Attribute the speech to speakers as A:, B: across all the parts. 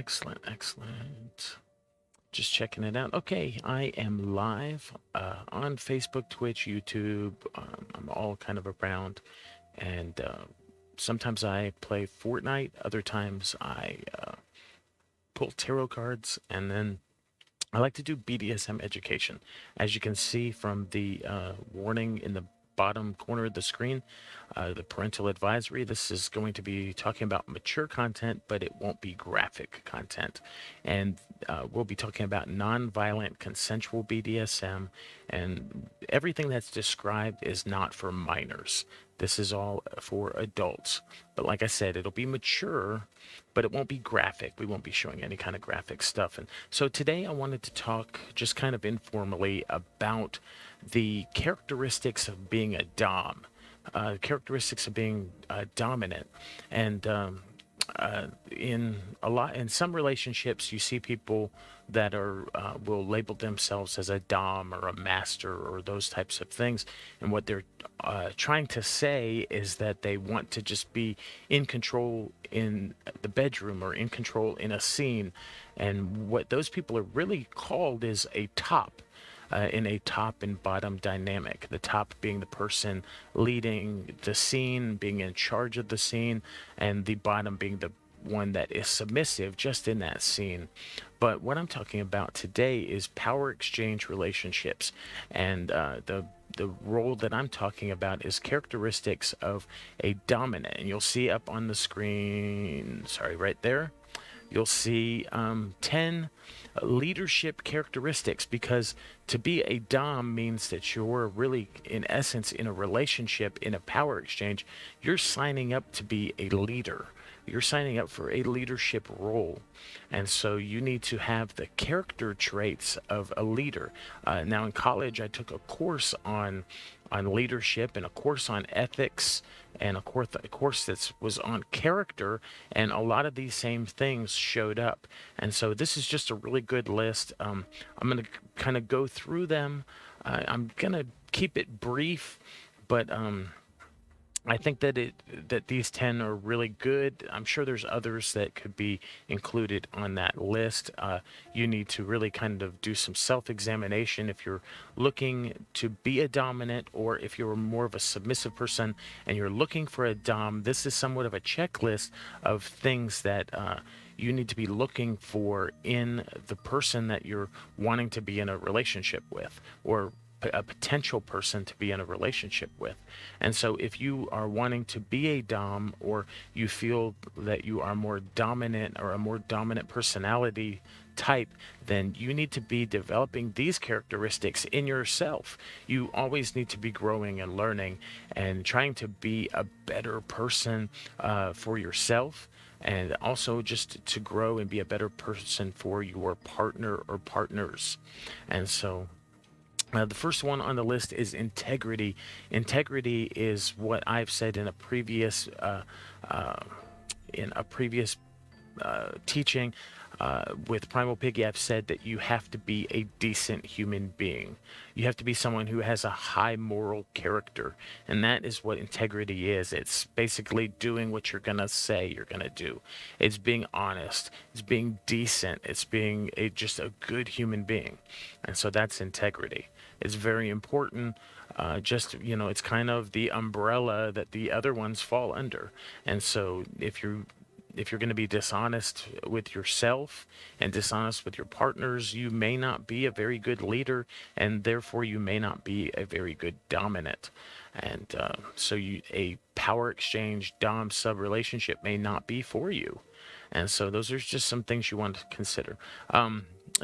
A: excellent. Just checking it out. Okay, I am live on Facebook, Twitch, YouTube. I'm all kind of around, and sometimes I play Fortnite. Other times I pull tarot cards, and then I like to do BDSM education. As you can see from the warning in the bottom corner of the screen, the parental advisory, this is going to be talking about mature content, but it won't be graphic content. And we'll be talking about non-violent consensual BDSM, and everything that's described is not for minors. This is all for adults. But like I said, it'll be mature, but it won't be graphic. We won't be showing any kind of graphic stuff. And so today I wanted to talk just kind of informally about the characteristics of being a Dom, characteristics of being dominant. And in some relationships, you see people that are will label themselves as a dom or a master or those types of things, and what they're trying to say is that they want to just be in control in the bedroom or in control in a scene, and what those people are really called is a top. In a top and bottom dynamic. The top being the person leading the scene, being in charge of the scene, and the bottom being the one that is submissive just in that scene. But what I'm talking about today is power exchange relationships, and the role that I'm talking about is characteristics of a dominant. And you'll see up on the screen, sorry, right there, you'll see 10 leadership characteristics, because to be a dom means that you're really, in essence, in a relationship, in a power exchange, you're signing up to be a leader. You're signing up for a leadership role. And so you need to have the character traits of a leader. Now, in college, I took a course on leadership and a course on ethics and a course that was on character, and a lot of these same things showed up. And so this is just a really good list. I'm going to kind of go through them. I'm going to keep it brief, but I think that these 10 are really good. I'm sure there's others that could be included on that list. You need to really kind of do some self-examination if you're looking to be a dominant, or if you're more of a submissive person and you're looking for a dom. This is somewhat of a checklist of things that you need to be looking for in the person that you're wanting to be in a relationship with, or a potential person to be in a relationship with. And so if you are wanting to be a dom, or you feel that you are more dominant or a more dominant personality type, then you need to be developing these characteristics in yourself. You always need to be growing and learning and trying to be a better person for yourself, and also just to grow and be a better person for your partner or partners. And so the first one on the list is integrity. Integrity is what I've said uh, in a previous teaching with Primal Piggy. I've said that you have to be a decent human being. You have to be someone who has a high moral character, and that is what integrity is. It's basically doing what you're gonna say you're gonna do. It's being honest. It's being decent. It's being just a good human being, and so that's integrity. It's very important. It's kind of the umbrella that the other ones fall under. And so if you're going to be dishonest with yourself and dishonest with your partners, you may not be a very good leader, and therefore you may not be a very good dominant. And a power exchange dom sub relationship may not be for you. And so those are just some things you want to consider.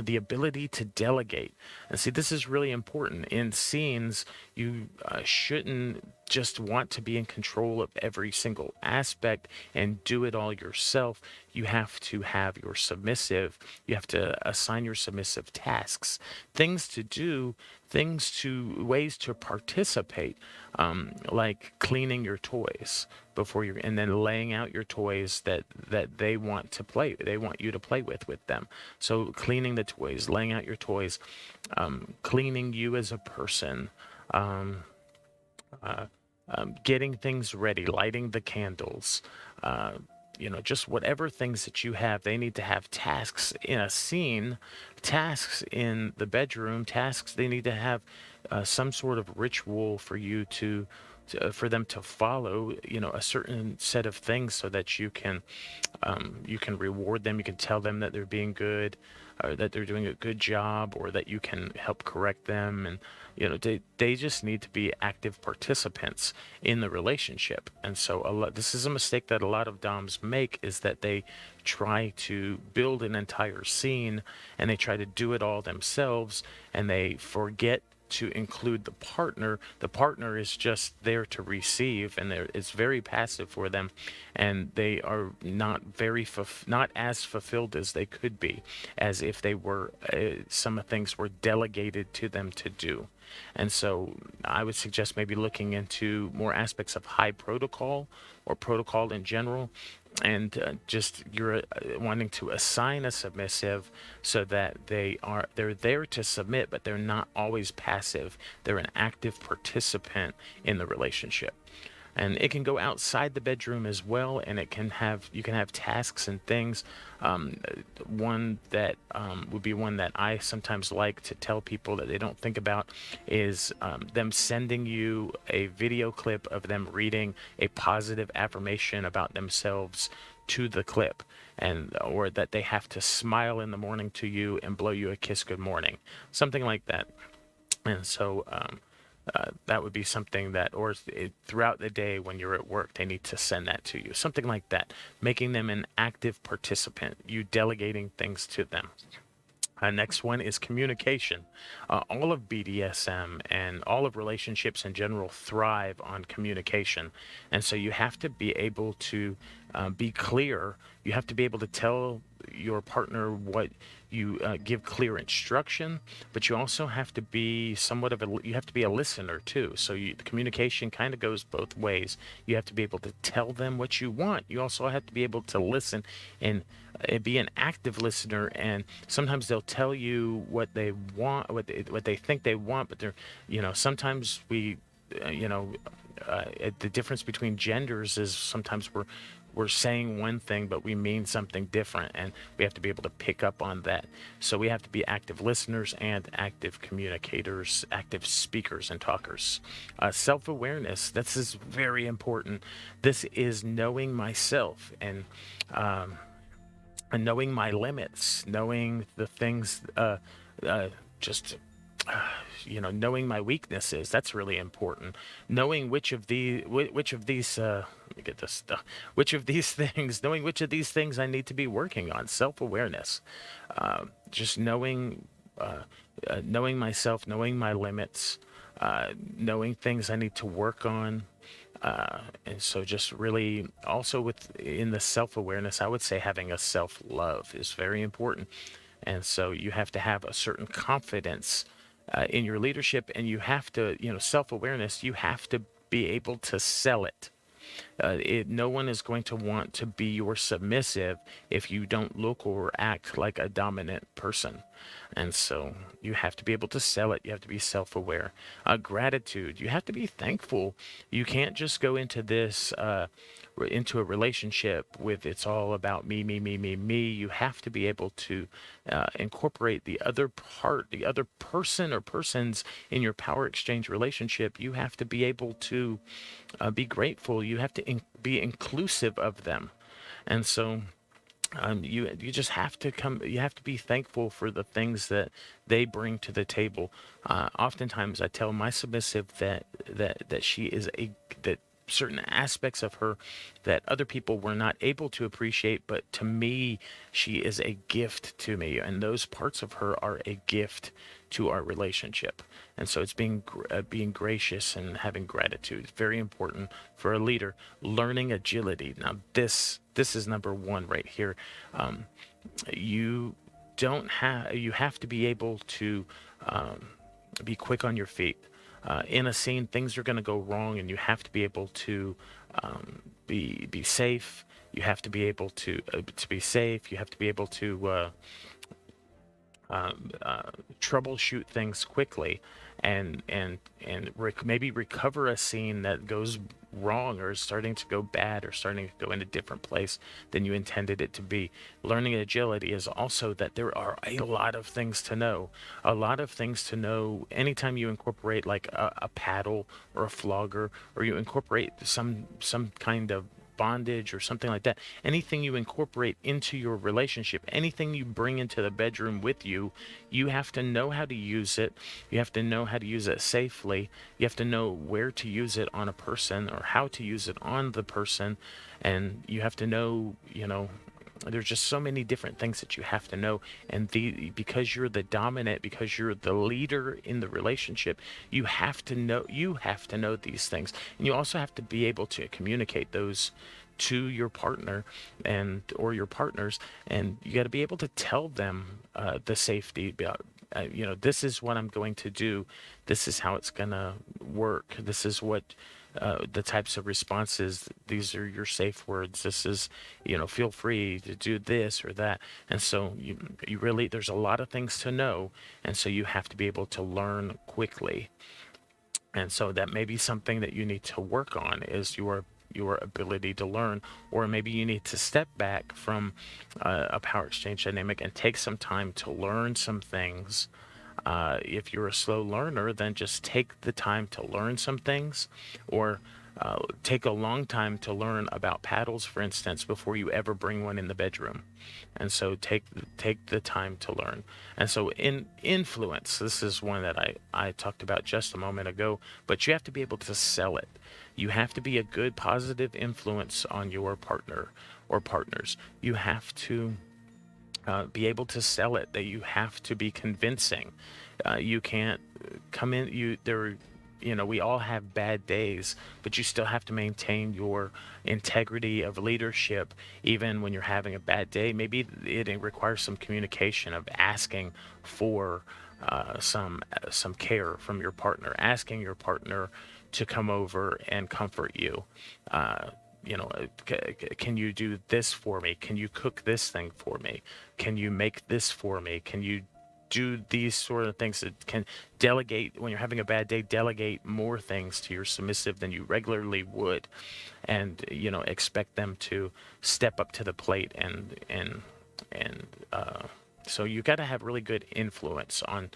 A: The ability to delegate. And see, this is really important. In scenes, you shouldn't just want to be in control of every single aspect and do it all yourself. You have to have your submissive, you have to assign your submissive tasks, things to do, ways to participate, like cleaning your toys before you, and then laying out your toys that they want you to play with them. So cleaning the toys, laying out your toys, cleaning you as a person, um, getting things ready, lighting the candles, just whatever things that you have. They need to have tasks in a scene, tasks in the bedroom, tasks. They need to have some sort of ritual for you for them to follow, a certain set of things so that you can reward them. You can tell them that they're being good, or that they're doing a good job, or that you can help correct them. And they just need to be active participants in the relationship. And so this is a mistake that a lot of doms make, is that they try to build an entire scene and they try to do it all themselves, and they forget to include the partner. The partner is just there to receive, and it's very passive for them, and they are not as fulfilled as they could be, as if they were some things were delegated to them to do. And so I would suggest maybe looking into more aspects of high protocol, or protocol in general, and just you're wanting to assign a submissive so that they're there to submit, but they're not always passive. They're an active participant in the relationship. And it can go outside the bedroom as well, and you can have tasks and things. One that would be one that I sometimes like to tell people that they don't think about is them sending you a video clip of them reading a positive affirmation about themselves to the clip, or that they have to smile in the morning to you and blow you a kiss good morning, something like that. And so that would be something that, or throughout the day when you're at work, they need to send that to you. Something like that, making them an active participant, you delegating things to them. Next one is communication. All of BDSM and all of relationships in general thrive on communication. And so you have to be able to be clear. You have to be able to tell your partner what you give clear instruction, but you also have to be you have to be a listener too. So the communication kind of goes both ways. You have to be able to tell them what you want. You also have to be able to listen and be an active listener. And sometimes they'll tell you what they want, what they think they want, but sometimes the difference between genders is sometimes we're saying one thing, but we mean something different, and we have to be able to pick up on that. So we have to be active listeners and active communicators, active speakers and talkers. Self-awareness, this is very important. This is knowing myself and knowing my limits, knowing the things, just knowing my weaknesses. That's really important. Knowing which of these let me get this stuff, which of these things, knowing which of these things I need to be working on. Self-awareness, just knowing myself, knowing my limits, knowing things I need to work on. And so just really also in the self-awareness, I would say having a self-love is very important. And so you have to have a certain confidence in your leadership, and you have to, self-awareness, you have to be able to sell it. No one is going to want to be your submissive if you don't look or act like a dominant person. And so you have to be able to sell it. You have to be self-aware. Gratitude. You have to be thankful. You can't just go into into a relationship with it's all about me, me, me, me, me. You have to be able to incorporate the other person or persons in your power exchange relationship. You have to be able to be grateful. You have to be inclusive of them. And so you just have to you have to be thankful for the things that they bring to the table. Oftentimes I tell my submissive that she is that certain aspects of her that other people were not able to appreciate, but to me, she is a gift to me, and those parts of her are a gift to our relationship. And so it's being gracious and having gratitude. It's very important for a leader. Learning agility. Now this is number one right here. You have to be able to be quick on your feet. In a scene, things are going to go wrong, and you have to be able to be safe. You have to be able to be safe. You have to be able to troubleshoot things quickly. and maybe recover a scene that goes wrong or is starting to go bad or starting to go in a different place than you intended it to be. Learning agility is also that there are a lot of things to know. A lot of things to know anytime you incorporate like a paddle or a flogger, or you incorporate some kind of bondage or something like that. Anything you incorporate into your relationship, anything you bring into the bedroom with you, you have to know how to use it. You have to know how to use it safely. You have to know where to use it on a person or how to use it on the person. And you have to know, there's just so many different things that you have to know. And because you're the dominant, because you're the leader in the relationship, you have to know these things. And you also have to be able to communicate those to your partner and or your partners, and you got to be able to tell them the safety about, this is what I'm going to do, this is how it's gonna work, this is what the types of responses, these are your safe words, this is, feel free to do this or that. And so you really, there's a lot of things to know, and so you have to be able to learn quickly. And so that may be something that you need to work on, is your ability to learn. Or maybe you need to step back from a power exchange dynamic and take some time to learn some things. If you're a slow learner, then just take the time to learn some things, or take a long time to learn about paddles, for instance, before you ever bring one in the bedroom. And so take the time to learn. And so in influence, this is one that I talked about just a moment ago, but you have to be able to sell it. You have to be a good positive influence on your partner or partners. You have to be able to sell it, that you have to be convincing. You can't come in, we all have bad days, but you still have to maintain your integrity of leadership even when you're having a bad day. Maybe it requires some communication of asking for some care from your partner, asking your partner to come over and comfort you. Can you do this for me? Can you cook this thing for me? Can you make this for me? Can you do these sort of things that can delegate when you're having a bad day, delegate more things to your submissive than you regularly would, and expect them to step up to the plate. And so you got to have really good influence on,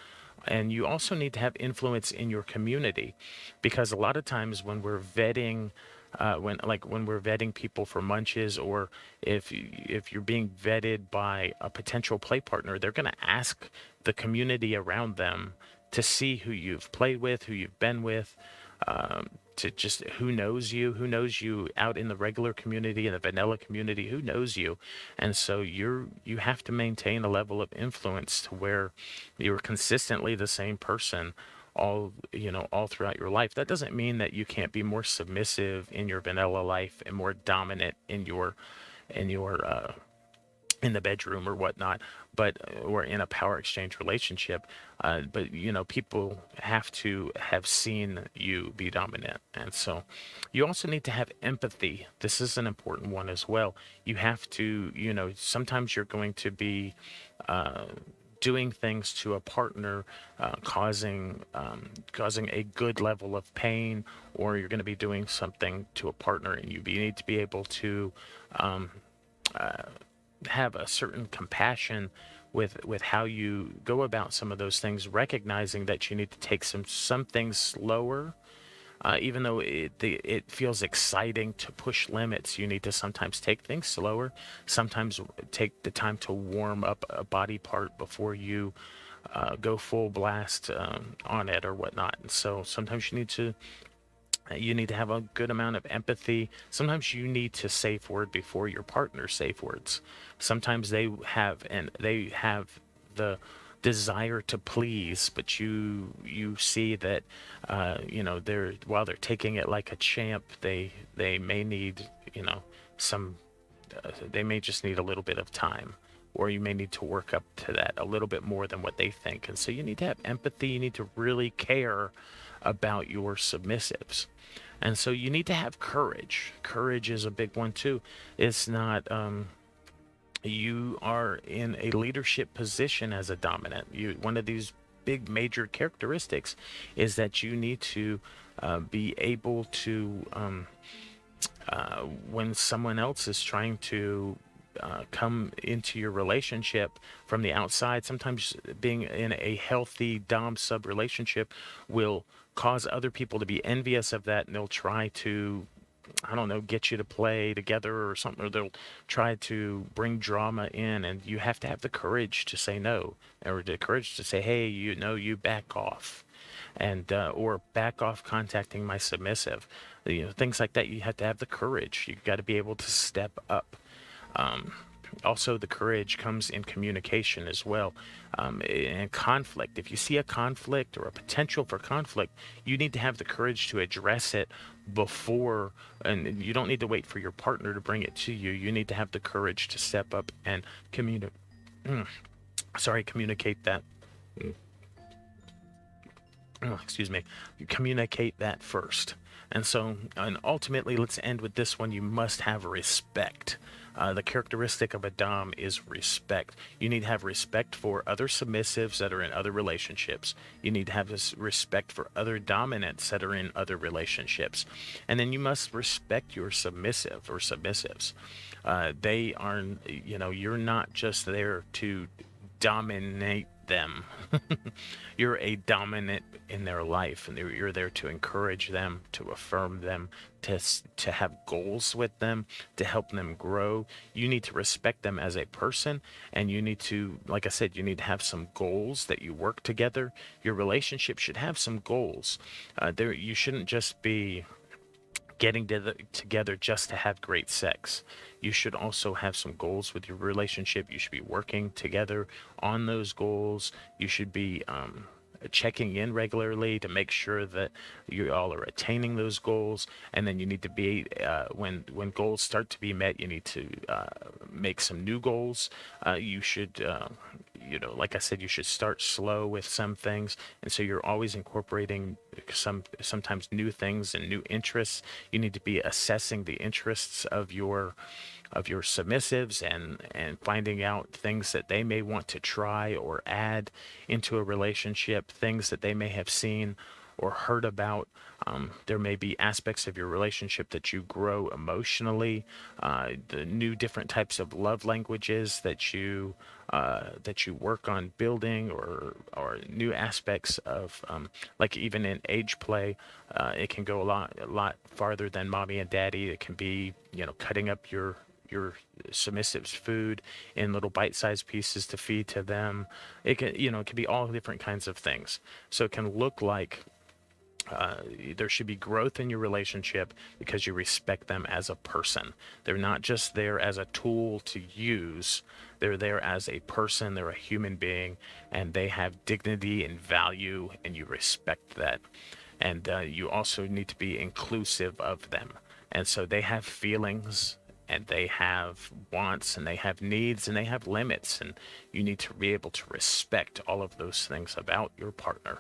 A: and you also need to have influence in your community, because a lot of times when we're vetting when we're vetting people for munches, or if you're being vetted by a potential play partner, they're going to ask the community around them to see who you've played with, who you've been with, to just who knows you out in the regular community, in the vanilla community, who knows you. And so you have to maintain a level of influence to where you're consistently the same person all throughout your life. That doesn't mean that you can't be more submissive in your vanilla life and more dominant in your in the bedroom or whatnot, but or in a power exchange relationship. But people have to have seen you be dominant. And so you also need to have empathy. This is an important one as well. You have to, sometimes you're going to be doing things to a partner, causing a good level of pain, or you're going to be doing something to a partner, and you need to be able to um, uh, have a certain compassion with how you go about some of those things, recognizing that you need to take some things slower. Even though it feels exciting to push limits, you need to sometimes take things slower. Sometimes take the time to warm up a body part before you go full blast on it or whatnot. And so sometimes you need to have a good amount of empathy. Sometimes you need to safe word before your partner safe words. Sometimes they have the desire to please, but you see that they're while they're taking it like a champ, they may need some they may just need a little bit of time, or you may need to work up to that a little bit more than what they think. And so you need to have empathy. You need to really care about your submissives. And so you need to have courage. Courage is a big one too. It's not you are in a leadership position as a dominant. One of these big major characteristics is that you need to be able to when someone else is trying to come into your relationship from the outside, sometimes being in a healthy dom sub relationship will cause other people to be envious of that, and they'll try to, I don't know, get you to play together or something, or they'll try to bring drama in, and you have to have the courage to say no, or the courage to say, hey, you know, you back off, and or back off contacting my submissive. You know, things like that. You have to have the courage. You got to be able to step up. Um, Also, the courage comes in communication as well, and conflict. If you see a conflict or a potential for conflict, you need to have the courage to address it before, and you don't need to wait for your partner to bring it to you. You need to have the courage to step up and communicate. Communicate that. Excuse me. You communicate that first. And so, and ultimately, let's end with this one. You must have respect. The characteristic of a Dom is respect. You need to have respect for other submissives that are in other relationships. You need to have this respect for other dominants that are in other relationships. And then you must respect your submissive or submissives. They are, you know, you're not just there to dominate them. You're a dominant in their life, and you're there to encourage them, to affirm them, to have goals with them, to help them grow. You need to respect them as a person, and you need to, like I said, you need to have some goals that you work together. Your relationship should have some goals. There, you shouldn't just be getting together just to have great sex. You should also have some goals with your relationship. You should be working together on those goals. You should be checking in regularly to make sure that you all are attaining those goals. And then you need to be when goals start to be met, you need to make some new goals. You should you know, like I said, you should start slow with some things, and so you're always incorporating sometimes new things and new interests. You need to be assessing the interests of your submissives, and finding out things that they may want to try or add into a relationship, things that they may have seen or heard about. There may be aspects of your relationship that you grow emotionally, the new different types of love languages that you work on building, or new aspects of like even in age play, it can go a lot farther than mommy and daddy. It can be, you know, cutting up your submissive's food in little bite-sized pieces to feed to them. It can, you know, it can be all different kinds of things. So it can look like there should be growth in your relationship because you respect them as a person. They're not just there as a tool to use. They're there as a person. They're a human being, and they have dignity and value, and you respect that. And you also need to be inclusive of them. And so they have feelings, and they have wants, and they have needs, and they have limits, and you need to be able to respect all of those things about your partner.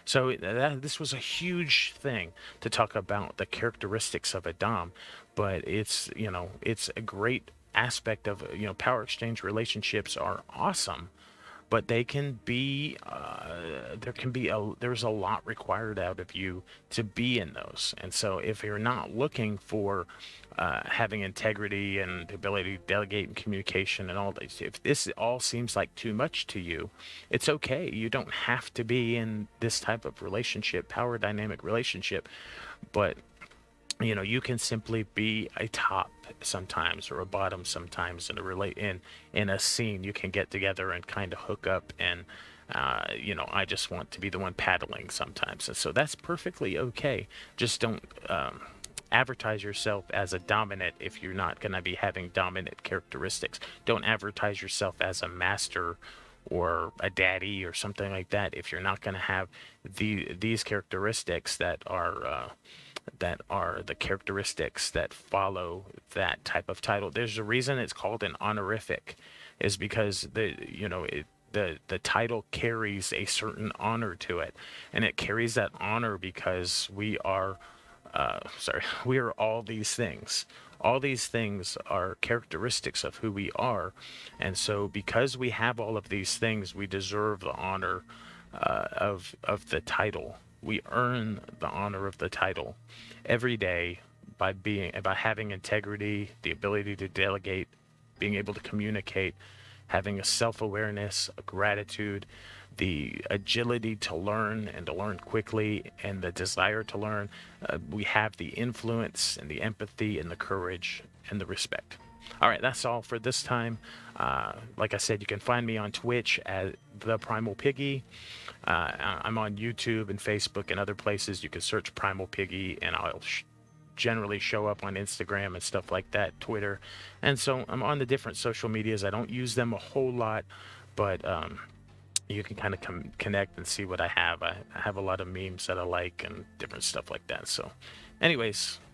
A: So this was a huge thing to talk about the characteristics of a dom, but it's, you know, it's a great aspect of, you know, power exchange relationships are awesome, but they can be there's a lot required out of you to be in those. And so if you're not looking for having integrity and the ability to delegate and communication and all this, if this all seems like too much to you, it's okay. You don't have to be in this type of relationship, power dynamic relationship, but you know, you can simply be a top sometimes, or a bottom sometimes, in a in a scene. You can get together and kind of hook up, and you know, I just want to be the one paddling sometimes, and so that's perfectly okay. Just don't advertise yourself as a dominant if you're not going to be having dominant characteristics. Don't advertise yourself as a master or a daddy or something like that if you're not going to have these characteristics that are the characteristics that follow that type of title. There's a reason it's called an honorific, is because the title carries a certain honor to it, and it carries that honor because we are we are all these things. All these things are characteristics of who we are, and so because we have all of these things, we deserve the honor of the title. We earn the honor of the title every day by having integrity, the ability to delegate, being able to communicate, having a self-awareness, a gratitude, the agility to learn and to learn quickly, and the desire to learn. We have the influence and the empathy and the courage and the respect. All right, that's all for this time. Like I said, you can find me on Twitch at the Primal Piggy. I'm on YouTube and Facebook and other places. You can search Primal Piggy, and I'll generally show up on Instagram and stuff like that, Twitter. And so I'm on the different social medias. I don't use them a whole lot, but you can kind of connect and see what I have. I have a lot of memes that I like and different stuff like that. So, anyways,